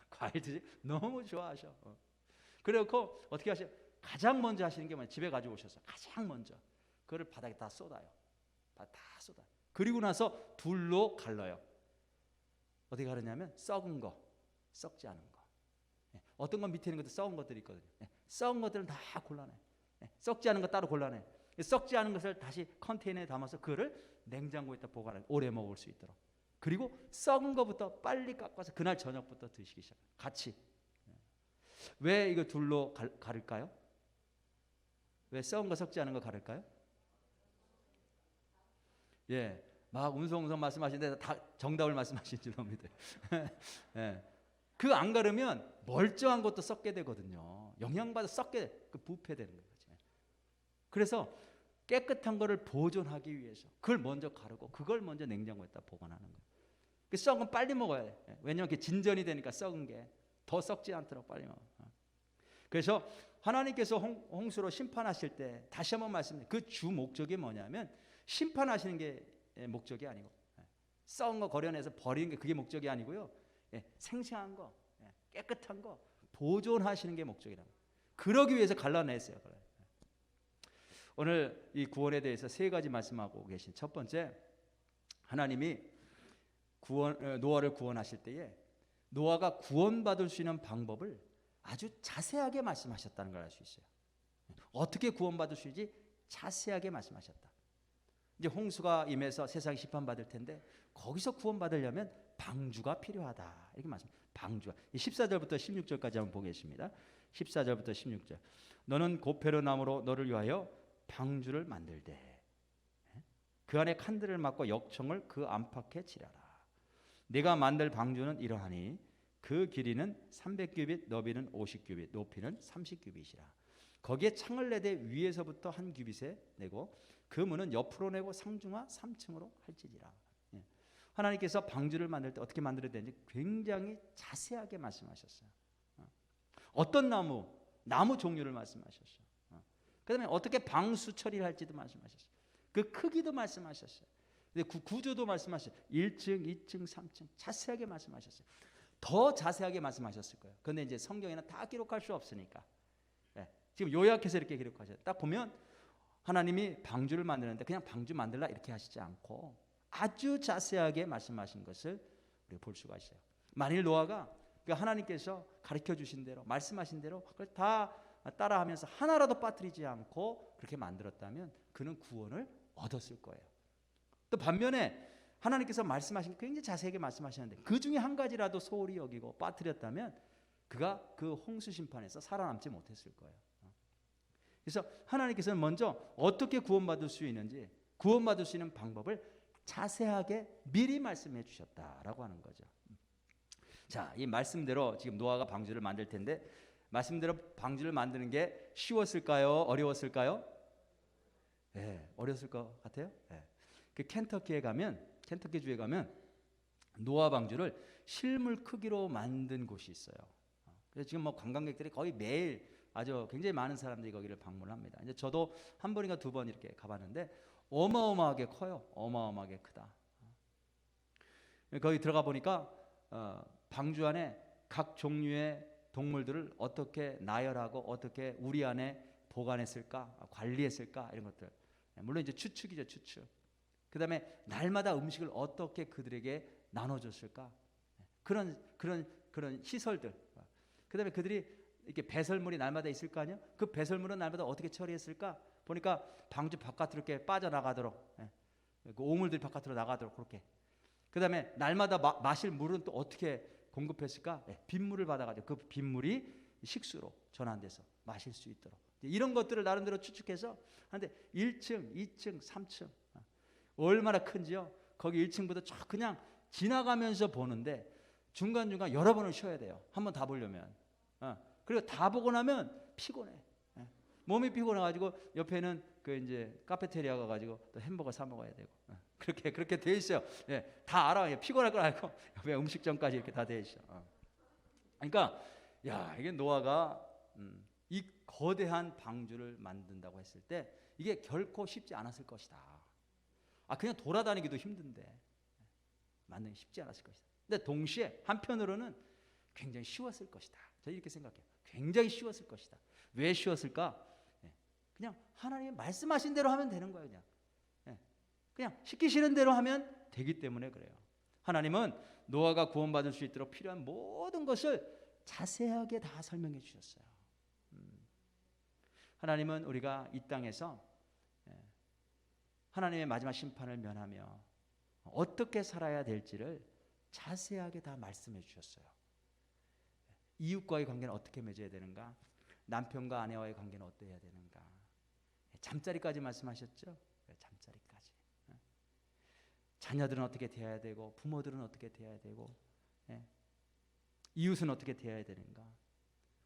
과일 드시 너무 좋아하셔. 그래놓고 어떻게 하셔요? 가장 먼저 하시는 게 뭐냐? 집에 가지고 오셔서 가장 먼저 그거를 바닥에 다 쏟아요. 다 쏟아요. 그리고 나서 둘로 갈라요. 어떻게 가르냐면 썩은 거, 썩지 않은 거. 어떤 건 밑에 있는 것도 썩은 것들이 있거든요. 썩은 것들은 다 골라내. 썩지 않은 거 따로 골라내. 썩지 않은 것을 다시 컨테이너에 담아서 그거를 냉장고에다 보관해 오래 먹을 수 있도록. 그리고 썩은 것부터 빨리 깎아서 그날 저녁부터 드시기 시작해요. 같이. 왜 이거 둘로 가를까요? 왜 썩은 거 썩지 않은 거 가를까요? 예, 막 운송운송 말씀하시는데 다 정답을 말씀하신 줄 봅니다. 예. 그 안 가르면 멀쩡한 것도 썩게 되거든요. 영양받아 썩게 돼. 그 부패되는 거죠. 그래서 깨끗한 거를 보존하기 위해서 그걸 먼저 가르고 그걸 먼저 냉장고에다 보관하는 거예요. 그 썩은 건 빨리 먹어야 돼. 왜냐하면 그게 진전이 되니까 썩은 게 더 썩지 않도록 빨리 먹어. 그래서 하나님께서 홍수로 심판하실 때 다시 한번 말씀드립니다. 그 주 목적이 뭐냐면 심판하시는 게 목적이 아니고 썩은 거 걸여내서 버리는 게 그게 목적이 아니고요. 생생한 거, 깨끗한 거 보존하시는 게 목적이랍니다. 그러기 위해서 갈라냈어요. 오늘 이 구원에 대해서 세 가지 말씀하고 계신 첫 번째, 하나님이 노아를 구원하실 때에 노아가 구원받을 수 있는 방법을 아주 자세하게 말씀하셨다는 걸 알 수 있어요. 어떻게 구원받을 수 있지? 자세하게 말씀하셨다. 이제 홍수가 임해서 세상이 심판받을 텐데 거기서 구원받으려면 방주가 필요하다. 이렇게 말씀합니다. 방주가. 14절부터 16절까지 한번 보겠습니다. 14절부터 16절. 너는 고페르 나무로 너를 위하여 방주를 만들되 그 안에 칸들을 막고 역청을 그 안팎에 칠하라. 네가 만들 방주는 이러하니 그 길이는 300규빗, 너비는 50규빗, 높이는 30규빗이라. 거기에 창을 내되 위에서부터 한 규빗에 내고 그 문은 옆으로 내고 상중하 3층으로 할지니라. 하나님께서 방주를 만들 때 어떻게 만들어야 되는지 굉장히 자세하게 말씀하셨어요. 어떤 나무 종류를 말씀하셨어요. 그다음에 어떻게 방수 처리를 할지도 말씀하셨어요. 그 크기도 말씀하셨어요. 근데 구조도 말씀하셨어요. 1층, 2층, 3층 자세하게 말씀하셨어요. 더 자세하게 말씀하셨을 거예요. 그런데 이제 성경에는 다 기록할 수 없으니까 지금 요약해서 이렇게 기록하셨어요. 딱 보면 하나님이 방주를 만드는데 그냥 방주 만들라 이렇게 하시지 않고 아주 자세하게 말씀하신 것을 우리가 볼 수가 있어요. 만일 노아가 하나님께서 가르쳐 주신 대로 말씀하신 대로 그걸 다 따라하면서 하나라도 빠뜨리지 않고 그렇게 만들었다면 그는 구원을 얻었을 거예요. 또 반면에 하나님께서 말씀하신 굉장히 자세하게 말씀하시는데 그 중에 한 가지라도 소홀히 여기고 빠뜨렸다면 그가 그 홍수 심판에서 살아남지 못했을 거예요. 그래서 하나님께서는 먼저 어떻게 구원받을 수 있는지 구원받을 수 있는 방법을 자세하게 미리 말씀해 주셨다라고 하는 거죠. 자, 이 말씀대로 지금 노아가 방주를 만들 텐데 말씀대로 방주를 만드는 게 쉬웠을까요? 어려웠을까요? 네, 어려웠을 것 같아요. 네. 그 켄터키 주에 가면 노아 방주를 실물 크기로 만든 곳이 있어요. 그래서 지금 뭐 관광객들이 거의 매일 아주 굉장히 많은 사람들이 거기를 방문합니다. 이제 저도 한 번인가 두 번 이렇게 가봤는데 어마어마하게 커요. 어마어마하게 크다. 거기 들어가 보니까 방주 안에 각 종류의 동물들을 어떻게 나열하고 어떻게 우리 안에 보관했을까, 관리했을까 이런 것들. 물론 이제 추측이죠, 추측. 그다음에 날마다 음식을 어떻게 그들에게 나눠줬을까? 그런 시설들. 그다음에 그들이 이렇게 배설물이 날마다 있을 거 아니에요? 그 배설물은 날마다 어떻게 처리했을까? 보니까 방주 바깥으로 이렇게 빠져나가도록, 그 오물들이 바깥으로 나가도록 그렇게. 그다음에 날마다 마실 물은 또 어떻게 공급했을까? 빗물을 받아가지고 그 빗물이 식수로 전환돼서 마실 수 있도록 이런 것들을 나름대로 추측해서 하는데 1층, 2층, 3층 얼마나 큰지요? 거기 1층부터 쫙 그냥 지나가면서 보는데 중간중간 여러 번을 쉬어야 돼요. 한번 다 보려면. 그리고 다 보고 나면 피곤해. 몸이 피곤해가지고 옆에는 그 이제 카페테리아 가가지고 또 햄버거 사 먹어야 되고 그렇게 돼 있어요. 다 알아. 피곤할 걸 알고 옆에 음식점까지 이렇게 다 돼 있어. 그러니까 야 이게 노아가 이 거대한 방주를 만든다고 했을 때 이게 결코 쉽지 않았을 것이다. 그냥 돌아다니기도 힘든데 만들기 쉽지 않았을 것이다. 근데 동시에 한편으로는 굉장히 쉬웠을 것이다. 저는 이렇게 생각해요. 굉장히 쉬웠을 것이다. 왜 쉬웠을까? 그냥 하나님이 말씀하신 대로 하면 되는 거예요. 그냥 시키시는 대로 하면 되기 때문에 그래요. 하나님은 노아가 구원받을 수 있도록 필요한 모든 것을 자세하게 다 설명해 주셨어요. 하나님은 우리가 이 땅에서 하나님의 마지막 심판을 면하며 어떻게 살아야 될지를 자세하게 다 말씀해 주셨어요. 이웃과의 관계는 어떻게 맺어야 되는가? 남편과 아내와의 관계는 어떠해야 되는가? 잠자리까지 말씀하셨죠? 잠자리까지. 자녀들은 어떻게 대해야 되고 부모들은 어떻게 대해야 되고 이웃은 어떻게 대해야 되는가?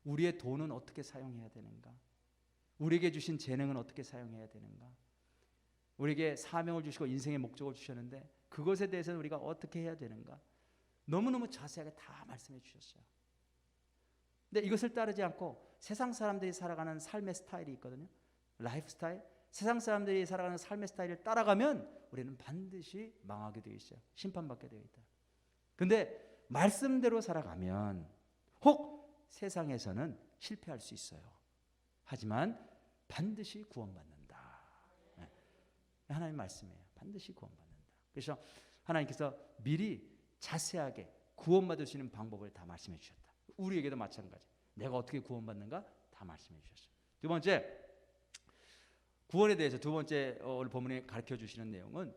우리의 돈은 어떻게 사용해야 되는가? 우리에게 주신 재능은 어떻게 사용해야 되는가? 우리에게 사명을 주시고 인생의 목적을 주셨는데 그것에 대해서는 우리가 어떻게 해야 되는가? 너무너무 자세하게 다 말씀해 주셨어요. 근데 이것을 따르지 않고 세상 사람들이 살아가는 삶의 스타일이 있거든요. 라이프 스타일. 세상 사람들이 살아가는 삶의 스타일을 따라가면 우리는 반드시 망하게 되어 있어요. 심판받게 되어 있다. 근데 말씀대로 살아가면 혹 세상에서는 실패할 수 있어요. 하지만 반드시 구원받는다. 하나님 말씀이에요. 반드시 구원받는다. 그래서 하나님께서 미리 자세하게 구원받을 수 있는 방법을 다 말씀해 주셨다. 우리에게도 마찬가지. 내가 어떻게 구원받는가 다 말씀해 주셨어요. 두 번째, 구원에 대해서 두 번째 오늘 본문에 가르쳐 주시는 내용은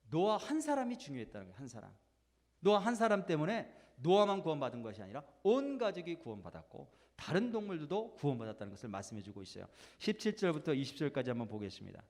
노아 한 사람이 중요했다는 거예요. 한 사람. 노아 한 사람 때문에 노아만 구원받은 것이 아니라 온 가족이 구원받았고 다른 동물들도 구원받았다는 것을 말씀해 주고 있어요. 17절부터 20절까지 한번 보겠습니다.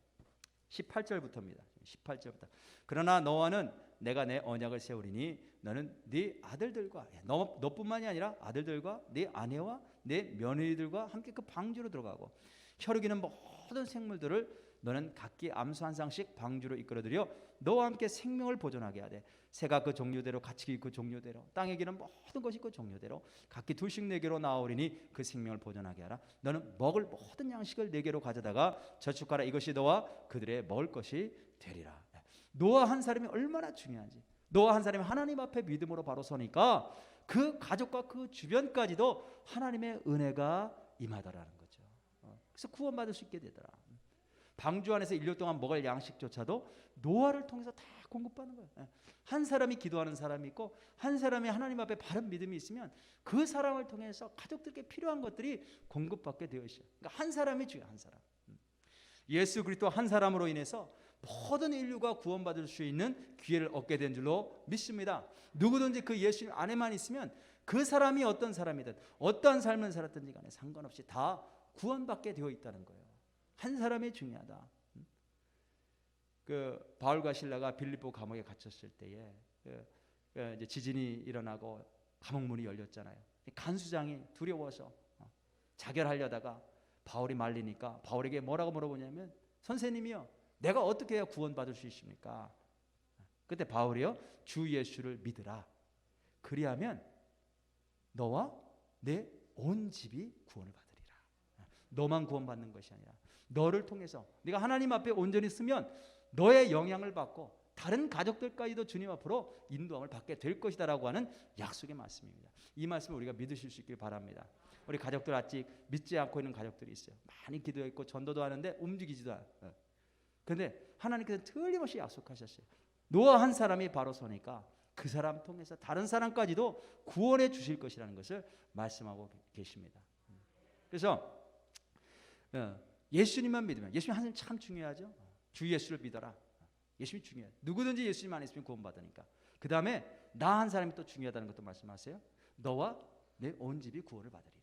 18절부터입니다. 18절부터. 그러나 너와는 내가 내 언약을 세우리니 너는 네 아들들과 너뿐만이 아니라 아들들과 네 아내와 네 며느리들과 함께 그 방주로 들어가고 혈육이는 모든 생물들을 너는 각기 암수 한 쌍씩 방주로 이끌어들여 너와 함께 생명을 보존하게 하되 새가 그 종류대로 가축이 그 종류대로 땅에 기는 모든 것이 그 종류대로 각기 둘씩 내게로 나오리니 그 생명을 보존하게 하라. 너는 먹을 모든 양식을 내게로 가져다가 저축하라. 이것이 너와 그들의 먹을 것이 되리라. 노아 한 사람이 얼마나 중요한지. 노아 한 사람이 하나님 앞에 믿음으로 바로 서니까 그 가족과 그 주변까지도 하나님의 은혜가 임하더라는 거죠. 그래서 구원받을 수 있게 되더라. 방주 안에서 1년 동안 먹을 양식조차도 노아를 통해서 다 공급받는 거예요. 한 사람이 기도하는 사람이 있고 한 사람이 하나님 앞에 바른 믿음이 있으면 그 사람을 통해서 가족들께 필요한 것들이 공급받게 되어 있어요. 그러니까 한 사람이 중요해요. 한 사람. 예수 그리스도 한 사람으로 인해서 모든 인류가 구원받을 수 있는 기회를 얻게 된 줄로 믿습니다. 누구든지 그 예수 안에만 있으면 그 사람이 어떤 사람이든 어떠한 삶을 살았든지 간에 상관없이 다 구원받게 되어 있다는 거예요. 한 사람이 중요하다. 그 바울과 실라가 빌립보 감옥에 갇혔을 때에 이제 지진이 일어나고 감옥 문이 열렸잖아요. 간수장이 두려워서 자결하려다가 바울이 말리니까 바울에게 뭐라고 물어보냐면 선생님이요, 내가 어떻게 해야 구원받을 수 있습니까? 그때 바울이요, 주 예수를 믿으라. 그리하면 너와 내 온 집이 구원을 받으리라. 너만 구원받는 것이 아니라 너를 통해서 네가 하나님 앞에 온전히 쓰면 너의 영향을 받고 다른 가족들까지도 주님 앞으로 인도함을 받게 될 것이다라고 하는 약속의 말씀입니다. 이 말씀을 우리가 믿으실 수 있길 바랍니다. 우리 가족들 아직 믿지 않고 있는 가족들이 있어요. 많이 기도했고 전도도 하는데 움직이지도 않아요. 그런데 하나님께서 틀림없이 약속하셨어요. 노아 한 사람이 바로 서니까 그 사람 통해서 다른 사람까지도 구원해 주실 것이라는 것을 말씀하고 계십니다. 그래서 예수님만 믿으면, 예수님 한 사람 참 중요하죠. 주 예수를 믿어라. 예수님이 중요해요. 누구든지 예수님 안에 있으면 구원받으니까. 그 다음에 나 한 사람이 또 중요하다는 것도 말씀하세요. 너와 내 온 집이 구원을 받으리라.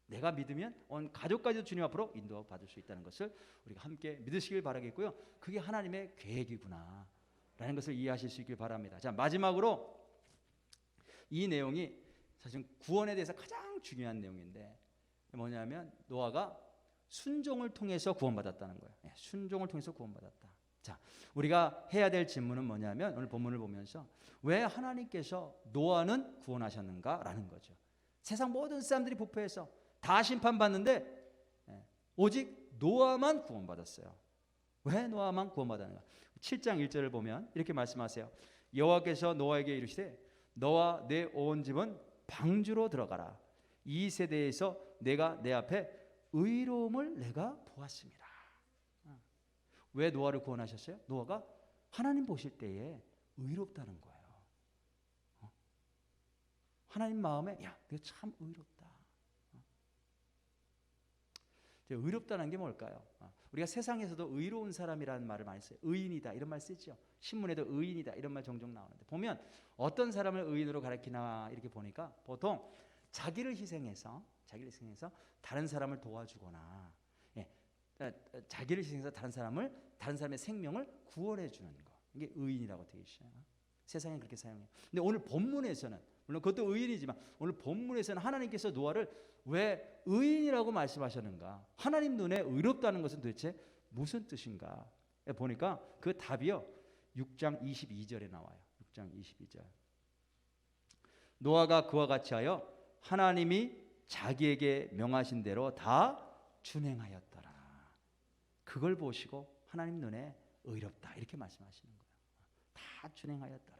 내가 믿으면 온 가족까지도 주님 앞으로 인도받을 수 있다는 것을 우리가 함께 믿으시길 바라겠고요. 그게 하나님의 계획이구나 라는 것을 이해하실 수 있길 바랍니다. 자, 마지막으로 이 내용이 사실 구원에 대해서 가장 중요한 내용인데 뭐냐면 노아가 순종을 통해서 구원받았다는 거예요. 순종을 통해서 구원받았다. 자, 우리가 해야 될 질문은 뭐냐면 오늘 본문을 보면서 왜 하나님께서 노아는 구원하셨는가라는 거죠. 세상 모든 사람들이 부패해서 다 심판받는데 오직 노아만 구원받았어요. 왜 노아만 구원받았는가? 7장 1절을 보면 이렇게 말씀하세요. 여호와께서 노아에게 이르시되 너와 내 온 집은 방주로 들어가라. 이 세대에서 내가 내 앞에 의로움을 내가 보았습니다. 왜 노아를 구원하셨어요? 노아가 하나님 보실 때에 의롭다는 거예요. 하나님 마음에 야, 내가 참 의롭다. 의롭다는 게 뭘까요? 우리가 세상에서도 의로운 사람이라는 말을 많이 써요. 의인이다 이런 말 쓰죠. 신문에도 의인이다 이런 말 종종 나오는데 보면 어떤 사람을 의인으로 가리키나 이렇게 보니까 보통 자기를 희생해서 다른 사람을 도와주거나 자기를 희생해서 다른 사람의 생명을 구원해 주는 거. 이게 의인이라고 되어 있어요. 세상에 그렇게 사용해요. 근데 오늘 본문에서는 물론 그것도 의인이지만 오늘 본문에서는 하나님께서 노아를 왜 의인이라고 말씀하셨는가? 하나님 눈에 의롭다는 것은 도대체 무슨 뜻인가? 보니까 그 답이요. 6장 22절에 나와요. 6장 22절. 노아가 그와 같이 하여 하나님이 자기에게 명하신 대로 다 준행하였더라. 그걸 보시고 하나님 눈에 의롭다 이렇게 말씀하시는 거예요. 다 준행하였더라.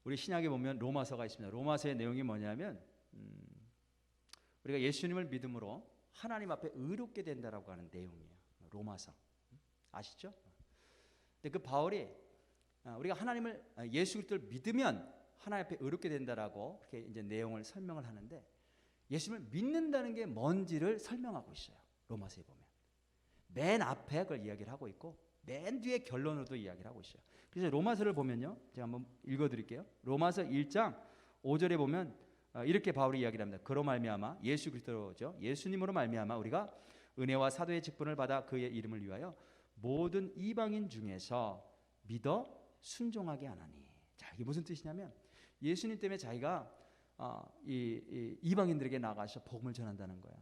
우리 신약에 보면 로마서가 있습니다. 로마서의 내용이 뭐냐면 우리가 예수님을 믿음으로 하나님 앞에 의롭게 된다라고 하는 내용이에요. 로마서 아시죠? 근데 그 바울이 우리가 하나님을 예수 그리스도를 믿으면 하나님 앞에 의롭게 된다라고 이렇게 이제 내용을 설명을 하는데 예수님을 믿는다는 게 뭔지를 설명하고 있어요. 로마서에 보면 맨 앞에 그걸 이야기를 하고 있고 맨 뒤에 결론으로도 이야기를 하고 있어요. 그래서 로마서를 보면요, 제가 한번 읽어드릴게요. 로마서 1장 5절에 보면 이렇게 바울이 이야기를 합니다. 그로 말미암아 예수 그리스도죠, 예수님으로 말미암아 우리가 은혜와 사도의 직분을 받아 그의 이름을 위하여 모든 이방인 중에서 믿어 순종하게 하나니. 자, 이게 무슨 뜻이냐면 예수님 때문에 자기가 이방인들에게 나가서 복음을 전한다는 거예요.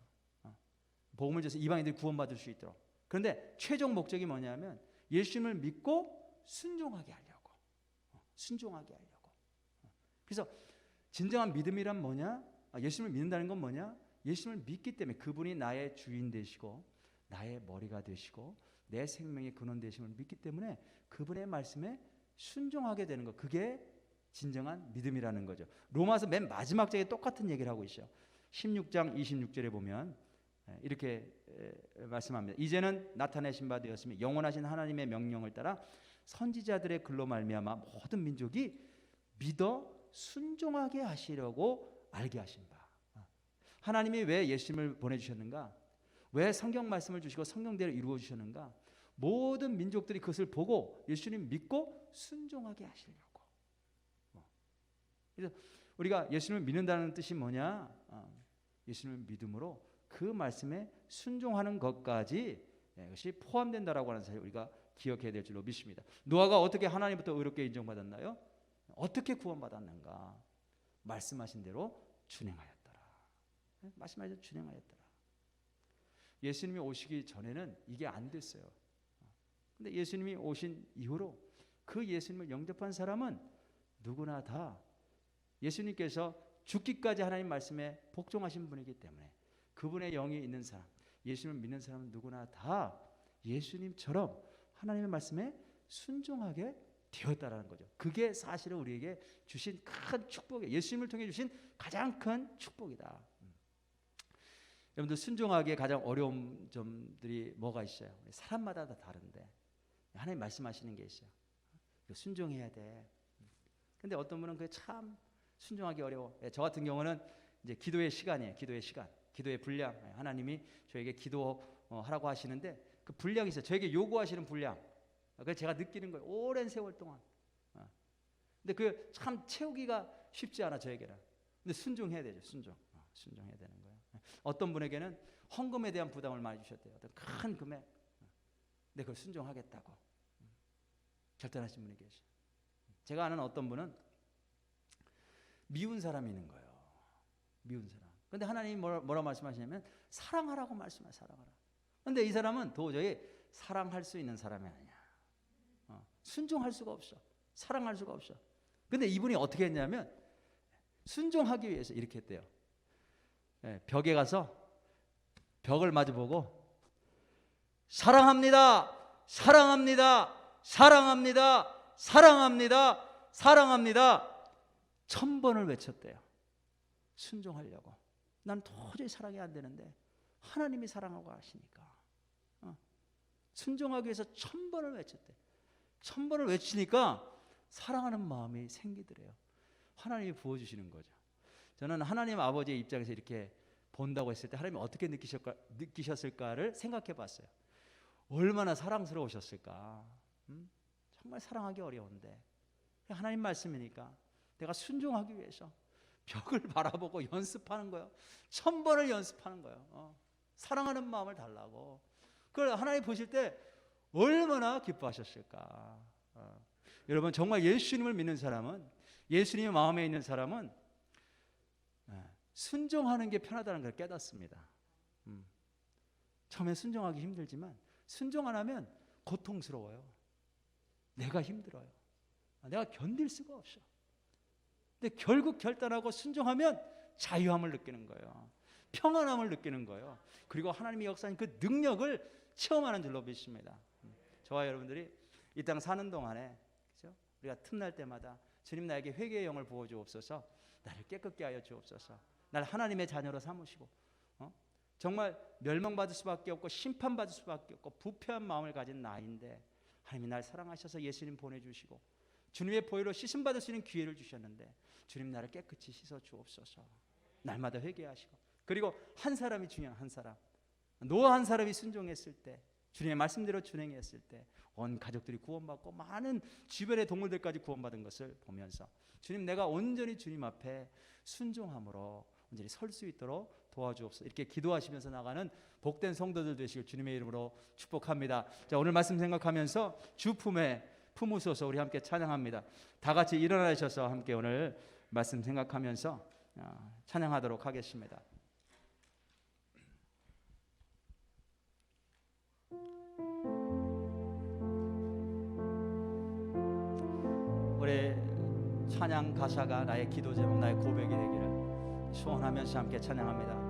복음을 전해서 이방인들이 구원받을 수 있도록. 그런데 최종 목적이 뭐냐면 예수님을 믿고 순종하게 하려고. 순종하게 하려고. 그래서 진정한 믿음이란 뭐냐? 예수님을 믿는다는 건 뭐냐? 예수님을 믿기 때문에 그분이 나의 주인 되시고 나의 머리가 되시고 내 생명의 근원 되심을 믿기 때문에 그분의 말씀에 순종하게 되는 것. 그게 진정한 믿음이라는 거죠. 로마서 맨 마지막 장에 똑같은 얘기를 하고 있어요. 16장 26절에 보면 이렇게 말씀합니다. 이제는 나타내신 바 되었으며 영원하신 하나님의 명령을 따라 선지자들의 글로 말미암아 모든 민족이 믿어 순종하게 하시려고 알게 하신 바. 하나님이 왜 예수님을 보내주셨는가? 왜 성경 말씀을 주시고 성경대로 이루어 주셨는가? 모든 민족들이 그것을 보고 예수님 믿고 순종하게 하시려고. 그래서 우리가 예수님을 믿는다는 뜻이 뭐냐? 예수님을 믿음으로 그 말씀에 순종하는 것까지 이것이 포함된다라고 하는 사실 우리가 기억해야 될 줄로 믿습니다. 노아가 어떻게 하나님부터 의롭게 인정받았나요? 어떻게 구원받았는가? 말씀하신 대로 준행하였더라. 말씀하신 대로 준행하였더라. 예수님이 오시기 전에는 이게 안 됐어요. 근데 예수님이 오신 이후로 그 예수님을 영접한 사람은 누구나 다 예수님께서 죽기까지 하나님 말씀에 복종하신 분이기 때문에 그분의 영이 있는 사람, 예수님을 믿는 사람은 누구나 다 예수님처럼 하나님의 말씀에 순종하게 되었다라는 거죠. 그게 사실은 우리에게 주신 큰 축복이에요. 예수님을 통해 주신 가장 큰 축복이다. 여러분들 순종하기에 가장 어려운 점들이 뭐가 있어요? 사람마다 다 다른데 하나님 말씀하시는 게 있어요. 순종해야 돼. 근데 어떤 분은 그게 참 순종하기 어려워. 저 같은 경우는 이제 기도의 시간이에요. 기도의 시간, 기도의 분량. 하나님이 저에게 기도하라고 하시는데 그 분량이 있어요. 저에게 요구하시는 분량. 그래서 제가 느끼는 거예요. 오랜 세월 동안 근데 그 참 채우기가 쉽지 않아 저에게는. 근데 순종해야 되죠. 순종해야 되는 거예요. 어떤 분에게는 헌금에 대한 부담을 많이 주셨대요. 어떤 큰 금액. 근데 그걸 순종하겠다고 결단하신 분이 계셔요. 제가 아는 어떤 분은 미운 사람이 있는 거예요. 미운 사람. 근데 하나님이 뭐라 말씀하시냐면 사랑하라고 말씀하세요. 사랑하라. 근데 이 사람은 도저히 사랑할 수 있는 사람이 아니야. 순종할 수가 없어. 사랑할 수가 없어. 근데 이분이 어떻게 했냐면 순종하기 위해서 이렇게 했대요. 벽에 가서 벽을 마주보고 사랑합니다. 사랑합니다. 사랑합니다. 사랑합니다. 사랑합니다. 1000번을 외쳤대요. 순종하려고. 난 도저히 사랑이 안 되는데 하나님이 사랑하고 하시니까 순종하기 위해서 1000번을 외쳤대. 1000번을 외치니까 사랑하는 마음이 생기더래요. 하나님이 부어주시는 거죠. 저는 하나님 아버지의 입장에서 이렇게 본다고 했을 때 하나님이 어떻게 느끼셨을까를 생각해 봤어요. 얼마나 사랑스러우셨을까. 정말 사랑하기 어려운데 하나님 말씀이니까 내가 순종하기 위해서 벽을 바라보고 연습하는 거예요. 1000번을 연습하는 거예요. 사랑하는 마음을 달라고. 그걸 하나님 보실 때 얼마나 기뻐하셨을까. 여러분 정말 예수님을 믿는 사람은, 예수님의 마음에 있는 사람은 순종하는 게 편하다는 걸 깨닫습니다. 처음에 순종하기 힘들지만 순종 안 하면 고통스러워요. 내가 힘들어요. 내가 견딜 수가 없어. 근데 결국 결단하고 순종하면 자유함을 느끼는 거예요. 평안함을 느끼는 거예요. 그리고 하나님의 역사인 그 능력을 체험하는 줄로 믿습니다. 저와 여러분들이 이 땅 사는 동안에 그렇죠? 우리가 틈날 때마다 주님 나에게 회개의 영을 부어 주옵소서, 나를 깨끗게 하여 주옵소서, 나를 하나님의 자녀로 삼으시고 정말 멸망받을 수밖에 없고 심판받을 수밖에 없고 부패한 마음을 가진 나인데 하나님이 날 사랑하셔서 예수님 보내주시고 주님의 보혈로 씻음받을 수 있는 기회를 주셨는데 주님 나를 깨끗이 씻어 주옵소서. 날마다 회개하시고, 그리고 한 사람이 중요한 한 사람, 노아 한 사람이 순종했을 때, 주님의 말씀대로 준행했을 때 온 가족들이 구원받고 많은 주변의 동물들까지 구원받은 것을 보면서 주님 내가 온전히 주님 앞에 순종함으로 온전히 설 수 있도록 도와주옵소서. 이렇게 기도하시면서 나가는 복된 성도들 되시길 주님의 이름으로 축복합니다. 자, 오늘 말씀 생각하면서 주 품에 품으소서 우리 함께 찬양합니다. 다 같이 일어나셔서 함께 오늘 말씀 생각하면서 찬양하도록 하겠습니다. 우리 찬양 가사가 나의 기도 제목, 나의 고백이 되기를 소원하면서 함께 찬양합니다.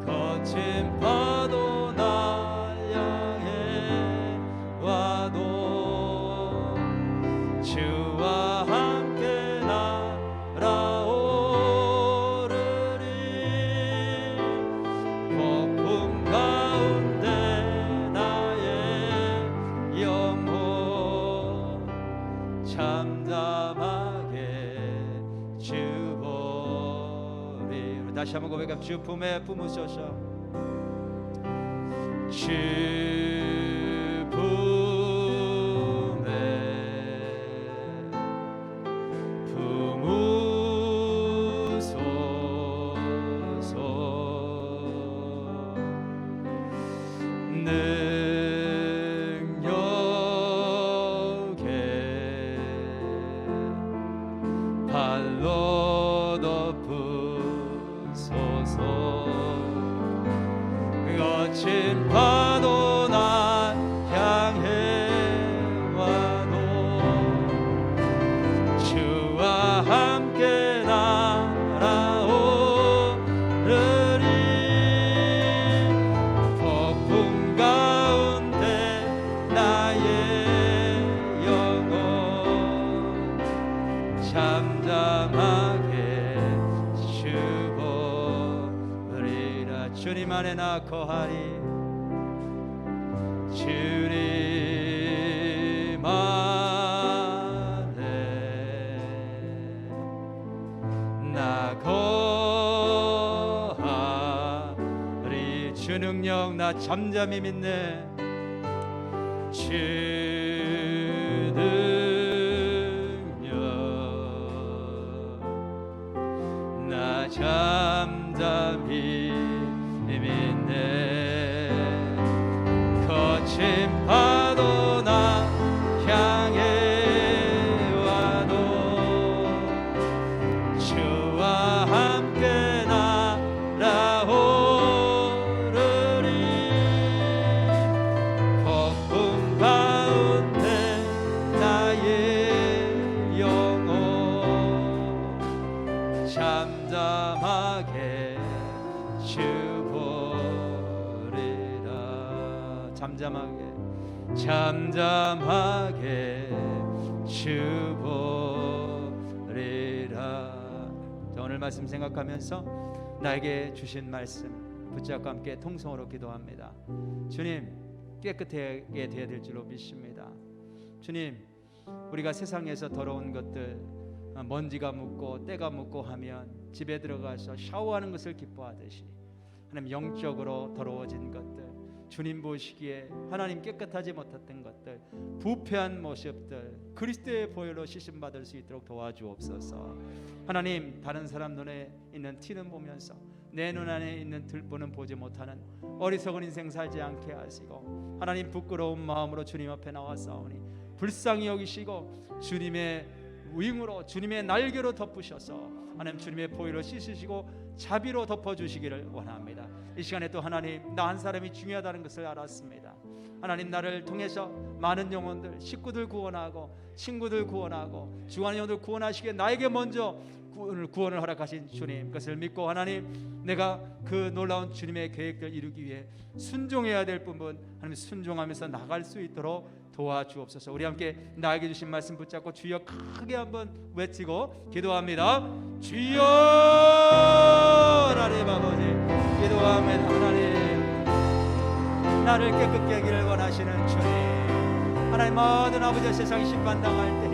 거친 파도 날 향해 와도 주와 함께 날아오르리. 폭풍 가운데 나의 영혼 잠잠하게 주보리. 다시 한번 고백합니다. 주 품에 품으소서. 주 품에 품으소서. 능력에 발로 덮으소서. 거친 파도 날 향해 와도 주와 함께 날아오르리. 폭풍 가운데 나의 주님 안에 나 거하리. 주님 안에 나 거하리. 주 능력 나 잠잠히 믿네. 주 능력 나 잠잠히 믿네. 거친 파도 나 향해 와도 주와 함께 날아오르리. 폭풍 가운데 나의 영혼 잠잠하게 주보리라. 잠잠하게 주보리라. 자, 오늘 말씀 생각하면서 나에게 주신 말씀 붙잡고 함께 통성으로 기도합니다. 주님, 깨끗하게 되어야 될 줄로 믿습니다. 주님, 우리가 세상에서 더러운 것들, 먼지가 묻고 때가 묻고 하면 집에 들어가서 샤워하는 것을 기뻐하듯이 하나님, 영적으로 더러워진 것들, 주님 보시기에 하나님 깨끗하지 못했던 것들, 부패한 모습들 그리스도의 보혈로 씻음 받을 수 있도록 도와주옵소서. 하나님, 다른 사람 눈에 있는 티는 보면서 내 눈 안에 있는 들보는 보지 못하는 어리석은 인생 살지 않게 하시고, 하나님 부끄러운 마음으로 주님 앞에 나와싸우니 불쌍히 여기시고 주님의 윙으로, 주님의 날개로 덮으셔서 하나님 주님의 보혈로 씻으시고 자비로 덮어주시기를 원합니다. 이 시간에 또 하나님, 나 한 사람이 중요하다는 것을 알았습니다. 하나님, 나를 통해서 많은 영혼들, 식구들 구원하고 친구들 구원하고 주관의 영혼들 구원하시기에 나에게 먼저 구원을 허락하신 주님, 그것을 믿고 하나님, 내가 그 놀라운 주님의 계획을 이루기 위해 순종해야 될 부분 하나님 순종하면서 나갈 수 있도록 도와주옵소서. 우리 함께 나에게 주신 말씀 붙잡고 주여 크게 한번 외치고 기도합니다. 주여. 하나님 아버지, 기도하면 하나님, 나를 깨끗게 하기를 원하시는 주님, 하나님 모든 아버지 세상 심판당할 때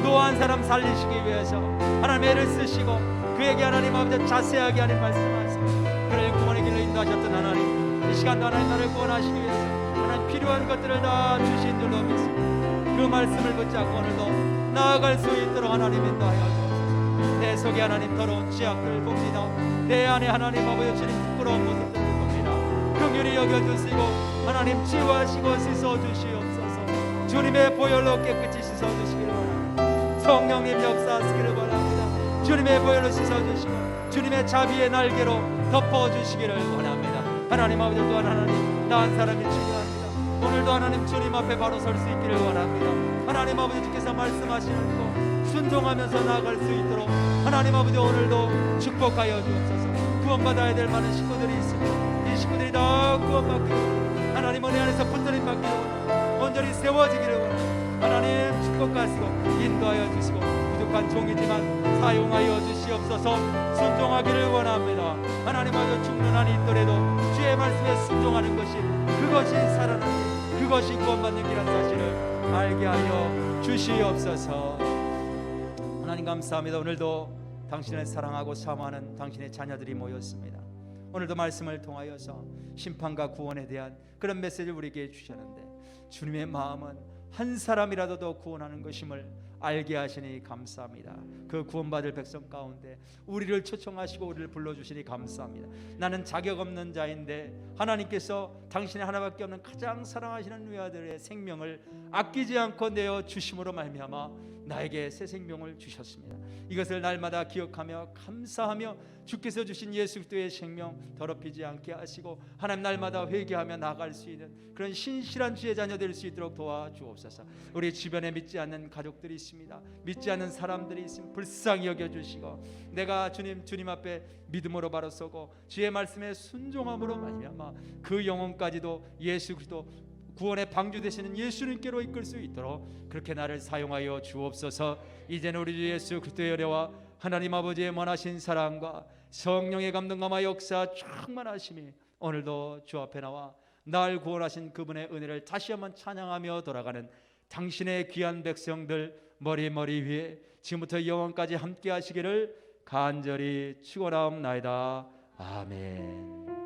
또 한 사람 살리시기 위해서 하나님 애를 쓰시고 그에게 하나님 아버지 자세하게 하나님 말씀하시고 그를 구원의 길로 인도하셨던 하나님, 이 시간도 하나님 나를 구원하시기 위해서 하나님 필요한 것들을 다 주신 줄로 믿습니다. 그 말씀을 붙잡고 오늘도 나아갈 수 있도록 하나님 인도하여 주옵소서. 내 속에 하나님 더러운 죄악들을 봅니다. 내 안에 하나님 아버지 주님 부끄러운 모습들을 봅니다. 긍휼히 여겨주시고 하나님 치유하시고 씻어주시옵소서. 주님의 보혈로 깨끗이 씻어주시기를 원합니다. 성령님 역사하시기를 원합니다. 주님의 보혈로 씻어주시고 주님의 자비의 날개로 덮어주시기를 원합니다. 하나님 아버지, 또한 하나님, 나 한 사람이 중요합니다. 오늘도 하나님 주님 앞에 바로 설 수 있기를 원합니다. 하나님 아버지, 주께서 말씀하시는 거 순종하면서 나아갈 수 있도록 하나님 아버지 오늘도 축복하여 주옵소서. 구원받아야 될 많은 식구들이 있습니다. 이 식구들이 다 구원받기를, 하나님 은혜 안에서 붙들림 받기를 원합니다. 온전히 세워지기를 원합니다. 하나님 축복하시고 인도하여 주시고 부족한 종이지만 사용하여 주시옵소서. 순종하기를 원합니다. 하나님 아버지, 죽는 한이 있더라도 주의 말씀에 순종하는 것이, 그것이 살아나는 길, 그것이 구원받는 길이라는 사실을 알게 하여 주시옵소서. 하나님 감사합니다. 오늘도 당신을 사랑하고 사모하는 당신의 자녀들이 모였습니다. 오늘도 말씀을 통하여서 심판과 구원에 대한 그런 메시지를 우리에게 주셨는데, 주님의 마음은 한 사람이라도 더 구원하는 것임을 알게 하시니 감사합니다. 그 구원받을 백성 가운데 우리를 초청하시고 우리를 불러주시니 감사합니다. 나는 자격 없는 자인데 하나님께서 당신의 하나밖에 없는 가장 사랑하시는 외아들의 생명을 아끼지 않고 내어 주심으로 말미암아 나에게 새 생명을 주셨습니다. 이것을 날마다 기억하며 감사하며 주께서 주신 예수 그리스도의 생명 더럽히지 않게 하시고 하나님 날마다 회개하며 나아갈 수 있는 그런 신실한 주의 자녀 될 수 있도록 도와주옵소서. 우리 주변에 믿지 않는 가족들이 있습니다. 믿지 않는 사람들이 있으면 불쌍히 여겨주시고, 내가 주님 앞에 믿음으로 바로 서고 주의 말씀에 순종함으로 말미암아 그 영혼까지도 예수 그리스도 구원의 방주 되시는 예수님께로 이끌 수 있도록 그렇게 나를 사용하여 주옵소서. 이제는 우리 주 예수 그리스도의 은혜와 하나님 아버지의 원하신 사랑과 성령의 감동감화 역사 충만하심이 오늘도 주 앞에 나와 날 구원하신 그분의 은혜를 다시 한번 찬양하며 돌아가는 당신의 귀한 백성들 머리 위에 지금부터 영원까지 함께 하시기를 간절히 축원하옵나이다. 아멘.